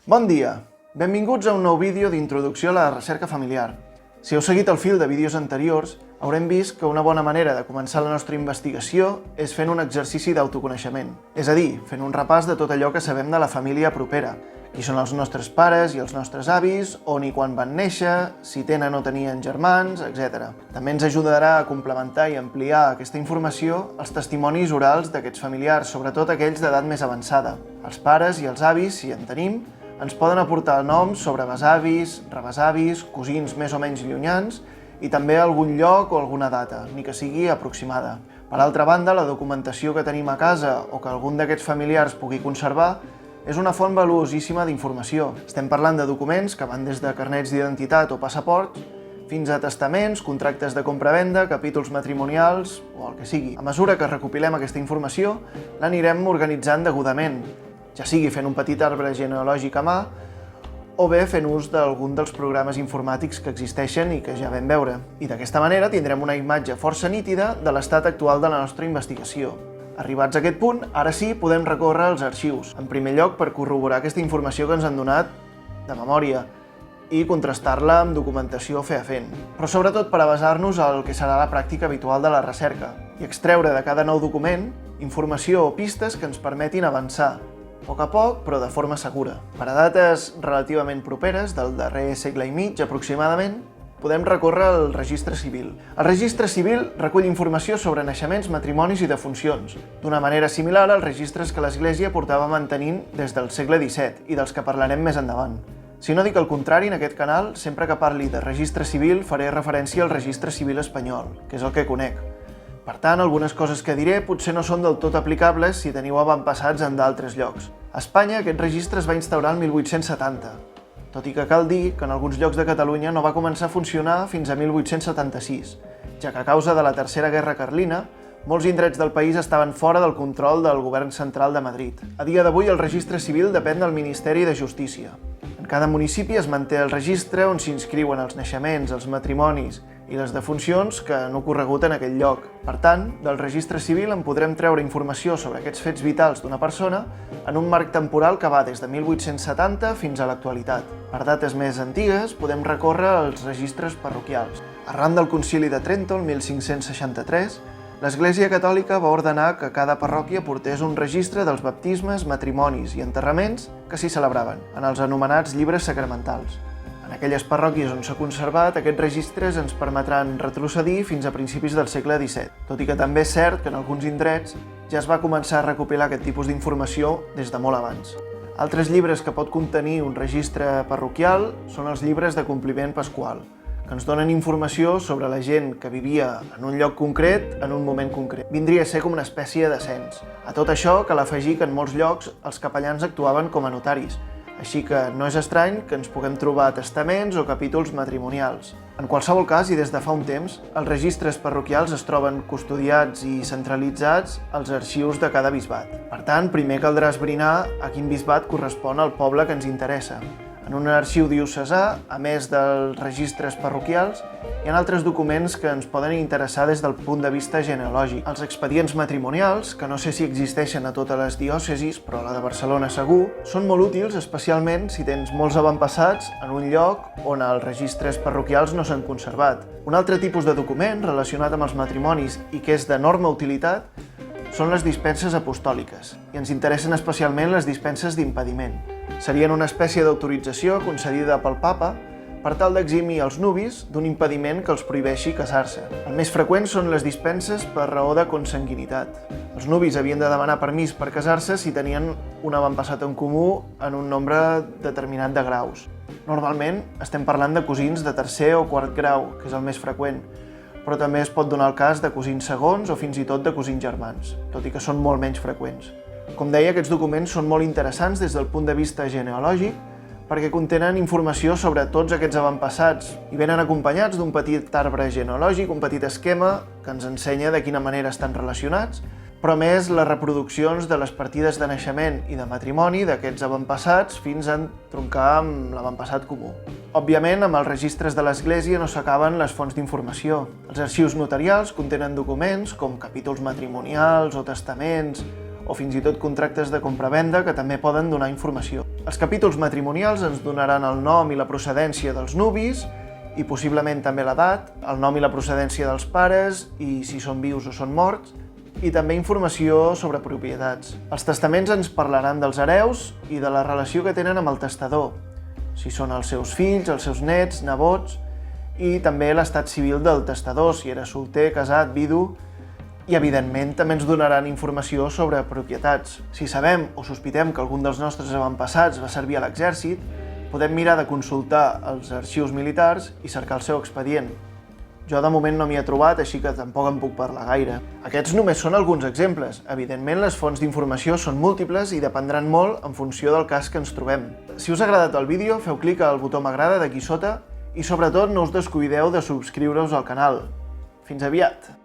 Bon dia! Benvinguts a un nou vídeo d'introducció a la recerca familiar. Si heu seguit el fil de vídeos anteriors, haurem vist que una bona manera de començar la nostra investigació és fent un exercici d'autoconeixement, és a dir, fent un repàs de tot allò que sabem de la família propera, qui són els nostres pares i els nostres avis, on i quan van néixer, si tenen o tenien germans, etc. També ens ajudarà a complementar i ampliar aquesta informació els testimonis orals d'aquests familiars, sobretot aquells d'edat més avançada. Els pares i els avis, si en tenim, ens poden aportar noms sobre besavis, rebesavis, cosins més o menys llunyans i també algun lloc o alguna data, ni que sigui aproximada. Per altra banda, la documentació que tenim a casa o que algun d'aquests familiars pugui conservar és una font valuosíssima d'informació. Estem parlant de documents que van des de carnets d'identitat o passaports fins a testaments, contractes de compra-venda, capítols matrimonials o el que sigui. A mesura que recopilem aquesta informació, l'anirem organitzant degudament, ja sigui fent un petit arbre genealògic a mà o bé fent ús d'algun dels programes informàtics que existeixen i que ja vam veure. I d'aquesta manera tindrem una imatge força nítida de l'estat actual de la nostra investigació. Arribats a aquest punt, ara sí podem recórrer als arxius, en primer lloc per corroborar aquesta informació que ens han donat de memòria i contrastar-la amb documentació fefaent, però sobretot per a basar-nos al que serà la pràctica habitual de la recerca i extreure de cada nou document informació o pistes que ens permetin avançar, a poc, però de forma segura. Per a dates relativament properes, del darrer segle i mig aproximadament, podem recórrer al registre civil. El registre civil recull informació sobre naixements, matrimonis i defuncions, d'una manera similar als registres que l'Església portava mantenint des del segle XVII i dels que parlarem més endavant. Si no dic el contrari, en aquest canal, sempre que parli de registre civil faré referència al registre civil espanyol, que és el que conec. Per tant, algunes coses que diré potser no són del tot aplicables si teniu avantpassats en d'altres llocs. A Espanya aquest registre es va instaurar el 1870, tot i que cal dir que en alguns llocs de Catalunya no va començar a funcionar fins a 1876, ja que a causa de la Tercera Guerra Carlina, molts indrets del país estaven fora del control del govern central de Madrid. A dia d'avui el registre civil depèn del Ministeri de Justícia. En cada municipi es manté el registre on s'inscriuen els naixements, els matrimonis i les defuncions que han ocorregut en aquell lloc. Per tant, del registre civil en podrem treure informació sobre aquests fets vitals d'una persona en un marc temporal que va des de 1870 fins a l'actualitat. Per dates més antigues podem recórrer als registres parroquials. Arran del Concili de Trento, el 1563, l'Església Catòlica va ordenar que cada parròquia portés un registre dels baptismes, matrimonis i enterraments que s'hi celebraven, en els anomenats llibres sacramentals. En aquelles parròquies on s'ha conservat, aquests registres ens permetran retrocedir fins a principis del segle XVII, tot i que també és cert que en alguns indrets ja es va començar a recopilar aquest tipus d'informació des de molt abans. Altres llibres que pot contenir un registre parroquial són els llibres de compliment pasqual, que ens donen informació sobre la gent que vivia en un lloc concret en un moment concret. Vindria a ser com una espècie de cens. A tot això cal afegir que en molts llocs els capellans actuaven com a notaris, així que no és estrany que ens puguem trobar testaments o capítols matrimonials. En qualsevol cas, i des de fa un temps, els registres parroquials es troben custodiats i centralitzats als arxius de cada bisbat. Per tant, primer caldrà esbrinar a quin bisbat correspon al poble que ens interessa. En un arxiu diocesà, a més dels registres parroquials, hi ha altres documents que ens poden interessar des del punt de vista genealògic. Els expedients matrimonials, que no sé si existeixen a totes les diòcesis, però a la de Barcelona segur, són molt útils, especialment si tens molts avantpassats en un lloc on els registres parroquials no s'han conservat. Un altre tipus de document relacionat amb els matrimonis i que és d'enorme utilitat són les dispenses apostòliques, i ens interessen especialment les dispenses d'impediment. Serien una espècie d'autorització concedida pel papa per tal d'eximir els nuvis d'un impediment que els prohibeixi casar-se. El més freqüent són les dispenses per raó de consanguinitat. Els nuvis havien de demanar permís per casar-se si tenien un avantpassat en comú en un nombre determinat de graus. Normalment estem parlant de cosins de tercer o quart grau, que és el més freqüent, però també es pot donar el cas de cosins segons o fins i tot de cosins germans, tot i que són molt menys freqüents. Com deia, aquests documents són molt interessants des del punt de vista genealògic perquè contenen informació sobre tots aquests avantpassats i venen acompanyats d'un petit arbre genealògic, un petit esquema que ens ensenya de quina manera estan relacionats, però a més les reproduccions de les partides de naixement i de matrimoni d'aquests avantpassats fins a entroncar amb l'avantpassat comú. Òbviament, amb els registres de l'Església no s'acaben les fonts d'informació. Els arxius notarials contenen documents com capítols matrimonials o testaments o fins i tot contractes de compra-venda que també poden donar informació. Els capítols matrimonials ens donaran el nom i la procedència dels nuvis i possiblement també l'edat, el nom i la procedència dels pares i si són vius o són morts, i també informació sobre propietats. Els testaments ens parlaran dels hereus i de la relació que tenen amb el testador, si són els seus fills, els seus nets, nebots, i també l'estat civil del testador, si era solter, casat, vidu, i evidentment també ens donaran informació sobre propietats. Si sabem o sospitem que algun dels nostres avantpassats va servir a l'exèrcit, podem mirar de consultar els arxius militars i cercar el seu expedient. Jo de moment no m'hi he trobat, així que tampoc en puc parlar gaire. Aquests només són alguns exemples. Evidentment, les fonts d'informació són múltiples i dependran molt en funció del cas que ens trobem. Si us ha agradat el vídeo, feu clic al botó m'agrada d'aquí sota i sobretot no us descuideu de subscriure-us al canal. Fins aviat!